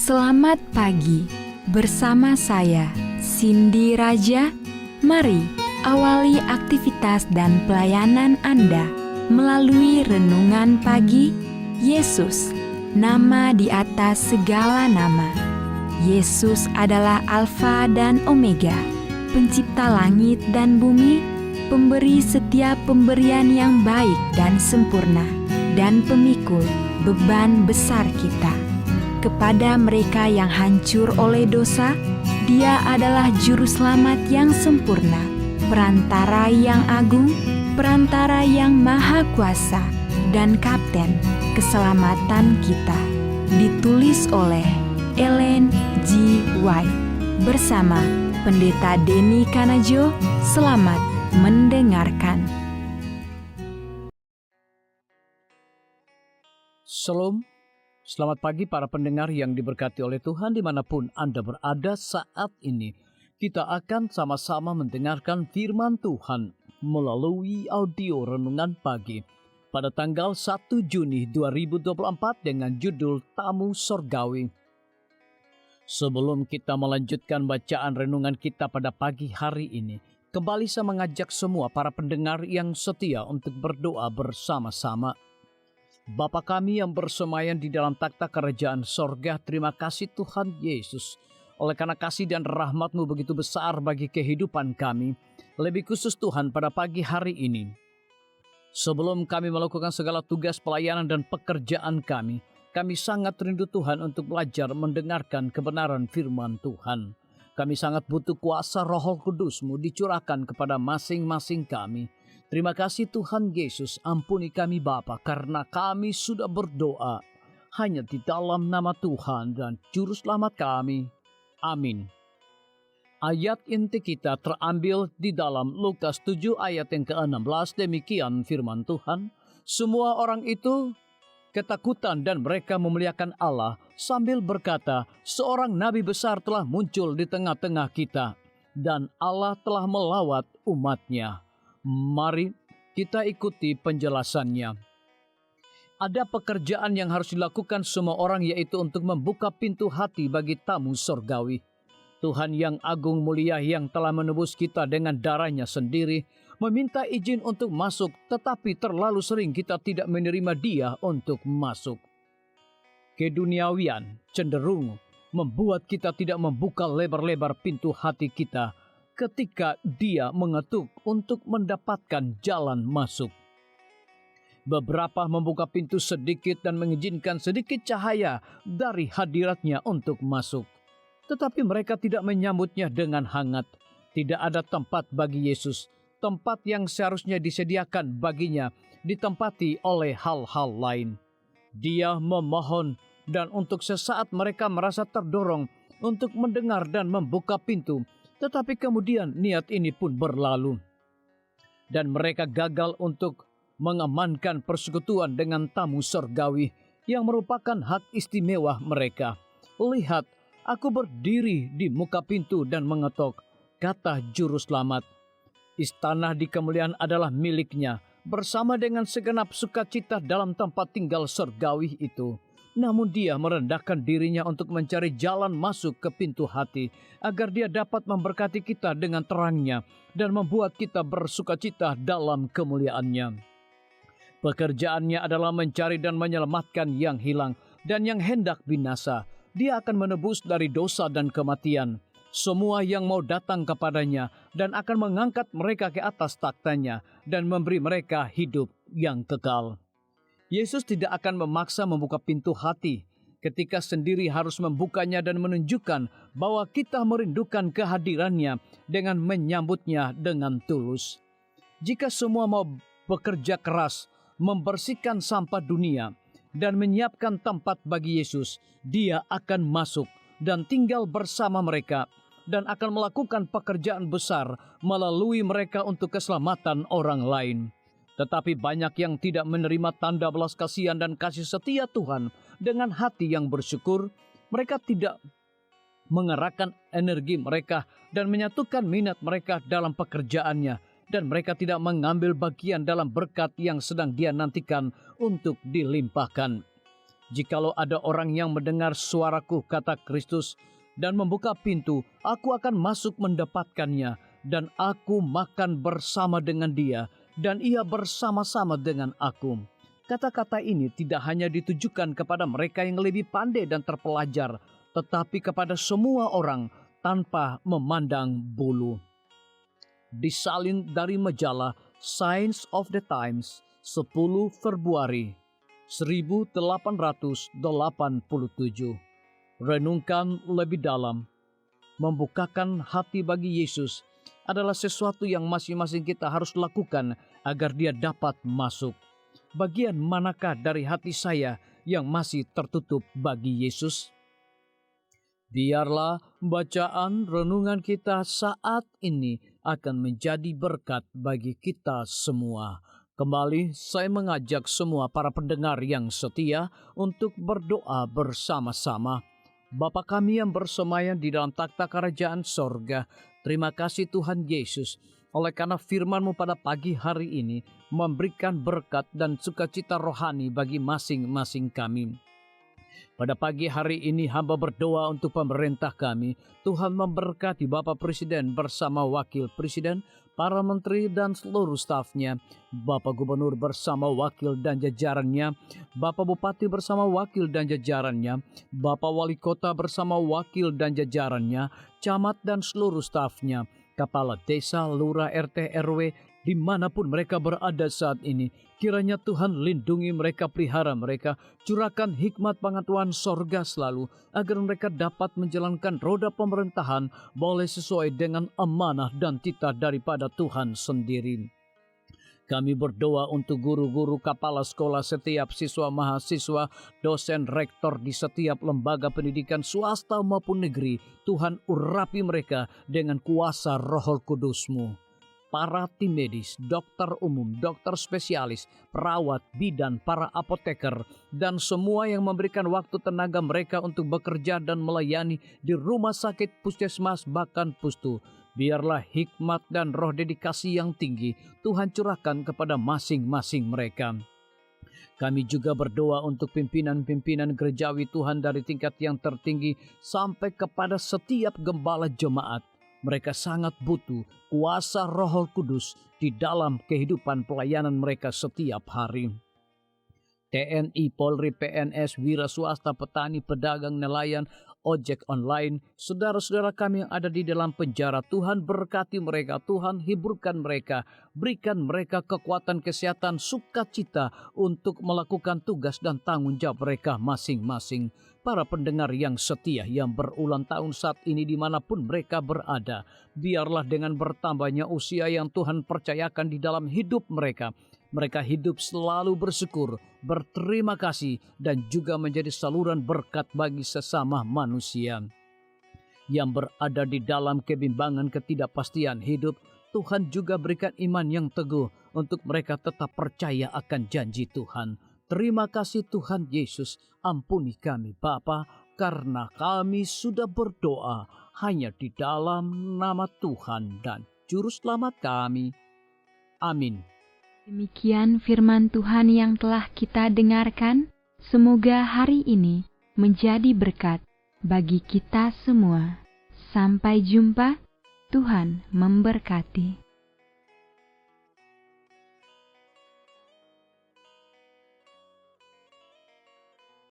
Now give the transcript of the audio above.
Selamat pagi, bersama saya Cindy Raja. Mari awali aktivitas dan pelayanan Anda melalui renungan pagi. Yesus, nama di atas segala nama. Yesus adalah Alfa dan Omega, pencipta langit dan bumi, pemberi setiap pemberian yang baik dan sempurna, dan pemikul beban besar kita. Kepada mereka yang hancur oleh dosa, Dia adalah juru selamat yang sempurna, perantara yang agung, perantara yang maha kuasa, dan kapten keselamatan kita. Ditulis oleh Ellen G. White bersama Pendeta Denny Kanajo. Selamat mendengarkan. Shalom. Selamat pagi para pendengar yang diberkati oleh Tuhan dimanapun Anda berada saat ini. Kita akan sama-sama mendengarkan firman Tuhan melalui audio renungan pagi pada tanggal 1 Juni 2024 dengan judul Tamu Sorgawi. Sebelum kita melanjutkan bacaan renungan kita pada pagi hari ini, kembali saya mengajak semua para pendengar yang setia untuk berdoa bersama-sama. Bapa kami yang bersemayam di dalam takhta kerajaan sorga, terima kasih Tuhan Yesus. Oleh karena kasih dan rahmat-Mu begitu besar bagi kehidupan kami. Lebih khusus Tuhan pada pagi hari ini. Sebelum kami melakukan segala tugas pelayanan dan pekerjaan kami sangat rindu Tuhan untuk belajar mendengarkan kebenaran firman Tuhan. Kami sangat butuh kuasa Roh Kudus-Mu dicurahkan kepada masing-masing kami. Terima kasih Tuhan Yesus, ampuni kami Bapa, karena kami sudah berdoa hanya di dalam nama Tuhan dan Juru Selamat kami. Amin. Ayat inti kita terambil di dalam Lukas 7 ayat yang ke-16, demikian firman Tuhan. Semua orang itu ketakutan dan mereka memuliakan Allah sambil berkata, seorang nabi besar telah muncul di tengah-tengah kita dan Allah telah melawat umat-Nya. Mari kita ikuti penjelasannya. Ada pekerjaan yang harus dilakukan semua orang, yaitu untuk membuka pintu hati bagi tamu sorgawi. Tuhan yang agung mulia yang telah menebus kita dengan darah-Nya sendiri, meminta izin untuk masuk, tetapi terlalu sering kita tidak menerima Dia untuk masuk. Keduniawian cenderung membuat kita tidak membuka lebar-lebar pintu hati kita ketika Dia mengetuk untuk mendapatkan jalan masuk. Beberapa membuka pintu sedikit dan mengizinkan sedikit cahaya dari hadirat-Nya untuk masuk. Tetapi mereka tidak menyambutnya dengan hangat. Tidak ada tempat bagi Yesus. Tempat yang seharusnya disediakan baginya ditempati oleh hal-hal lain. Dia memohon dan untuk sesaat mereka merasa terdorong untuk mendengar dan membuka pintu. Tetapi kemudian niat ini pun berlalu. Dan mereka gagal untuk mengamankan persekutuan dengan tamu sorgawi yang merupakan hak istimewa mereka. Lihat, aku berdiri di muka pintu dan mengetok, kata Juru Selamat. Istana di kemuliaan adalah miliknya, bersama dengan segenap sukacita dalam tempat tinggal sorgawi itu. Namun Dia merendahkan dirinya untuk mencari jalan masuk ke pintu hati, agar Dia dapat memberkati kita dengan terang-Nya dan membuat kita bersukacita dalam kemuliaan-Nya. Pekerjaannya adalah mencari dan menyelamatkan yang hilang dan yang hendak binasa. Dia akan menebus dari dosa dan kematian semua yang mau datang kepadanya, dan akan mengangkat mereka ke atas takhta-Nya dan memberi mereka hidup yang kekal. Yesus tidak akan memaksa membuka pintu hati ketika sendiri harus membukanya dan menunjukkan bahwa kita merindukan kehadiran-Nya dengan menyambut-Nya dengan tulus. Jika semua mau bekerja keras, membersihkan sampah dunia, dan menyiapkan tempat bagi Yesus, Dia akan masuk dan tinggal bersama mereka dan akan melakukan pekerjaan besar melalui mereka untuk keselamatan orang lain. Tetapi banyak yang tidak menerima tanda belas kasihan dan kasih setia Tuhan dengan hati yang bersyukur. Mereka tidak mengerahkan energi mereka dan menyatukan minat mereka dalam pekerjaannya. Dan mereka tidak mengambil bagian dalam berkat yang sedang Dia nantikan untuk dilimpahkan. Jikalau ada orang yang mendengar suaraku, kata Kristus, dan membuka pintu, aku akan masuk mendapatkannya, dan aku makan bersama dengan dia, dan ia bersama-sama dengan aku. Kata-kata ini tidak hanya ditujukan kepada mereka yang lebih pandai dan terpelajar, tetapi kepada semua orang tanpa memandang bulu. Disalin dari majalah Science of the Times, 10 Februari 1887. Renungkan lebih dalam. Membukakan hati bagi Yesus adalah sesuatu yang masing-masing kita harus lakukan agar dia dapat masuk. Bagian manakah dari hati saya yang masih tertutup bagi Yesus? Biarlah bacaan renungan kita saat ini akan menjadi berkat bagi kita semua. Kembali saya mengajak semua para pendengar yang setia untuk berdoa bersama-sama. Bapa kami yang bersemayam di dalam takhta kerajaan sorga, terima kasih Tuhan Yesus, oleh karena firman-Mu pada pagi hari ini memberikan berkat dan sukacita rohani bagi masing-masing kami. Pada pagi hari ini hamba berdoa untuk pemerintah kami. Tuhan memberkati Bapak Presiden bersama Wakil Presiden, para menteri dan seluruh stafnya, Bapak Gubernur bersama wakil dan jajarannya, Bapak Bupati bersama wakil dan jajarannya, Bapak Wali Kota bersama wakil dan jajarannya, camat dan seluruh stafnya, kepala desa, lurah, RT, RW, dimanapun mereka berada saat ini. Kiranya Tuhan lindungi mereka, pelihara mereka, curahkan hikmat pengetahuan sorga selalu, agar mereka dapat menjalankan roda pemerintahan boleh sesuai dengan amanah dan titah daripada Tuhan sendiri. Kami berdoa untuk guru-guru, kepala sekolah, setiap siswa, mahasiswa, dosen, rektor di setiap lembaga pendidikan swasta maupun negeri. Tuhan urapi mereka dengan kuasa Roh Kudus-Mu. Para tim medis, dokter umum, dokter spesialis, perawat, bidan, para apoteker, dan semua yang memberikan waktu tenaga mereka untuk bekerja dan melayani di rumah sakit, puskesmas, bahkan pustu. Biarlah hikmat dan roh dedikasi yang tinggi Tuhan curahkan kepada masing-masing mereka. Kami juga berdoa untuk pimpinan-pimpinan gerejawi Tuhan dari tingkat yang tertinggi sampai kepada setiap gembala jemaat. Mereka sangat butuh kuasa Roh Kudus di dalam kehidupan pelayanan mereka setiap hari. TNI, Polri, PNS, wira swasta, petani, pedagang, nelayan, ojek online, saudara-saudara kami yang ada di dalam penjara, Tuhan berkati mereka, Tuhan hiburkan mereka, berikan mereka kekuatan, kesehatan, sukacita untuk melakukan tugas dan tanggung jawab mereka masing-masing. Para pendengar yang setia yang berulang tahun saat ini dimanapun mereka berada, biarlah dengan bertambahnya usia yang Tuhan percayakan di dalam hidup mereka, mereka hidup selalu bersyukur, berterima kasih, dan juga menjadi saluran berkat bagi sesama manusia. Yang berada di dalam kebimbangan ketidakpastian hidup, Tuhan juga berikan iman yang teguh untuk mereka tetap percaya akan janji Tuhan. Terima kasih Tuhan Yesus, ampuni kami Bapa, karena kami sudah berdoa hanya di dalam nama Tuhan dan Juru Selamat kami. Amin. Demikian firman Tuhan yang telah kita dengarkan. Semoga hari ini menjadi berkat bagi kita semua. Sampai jumpa, Tuhan memberkati.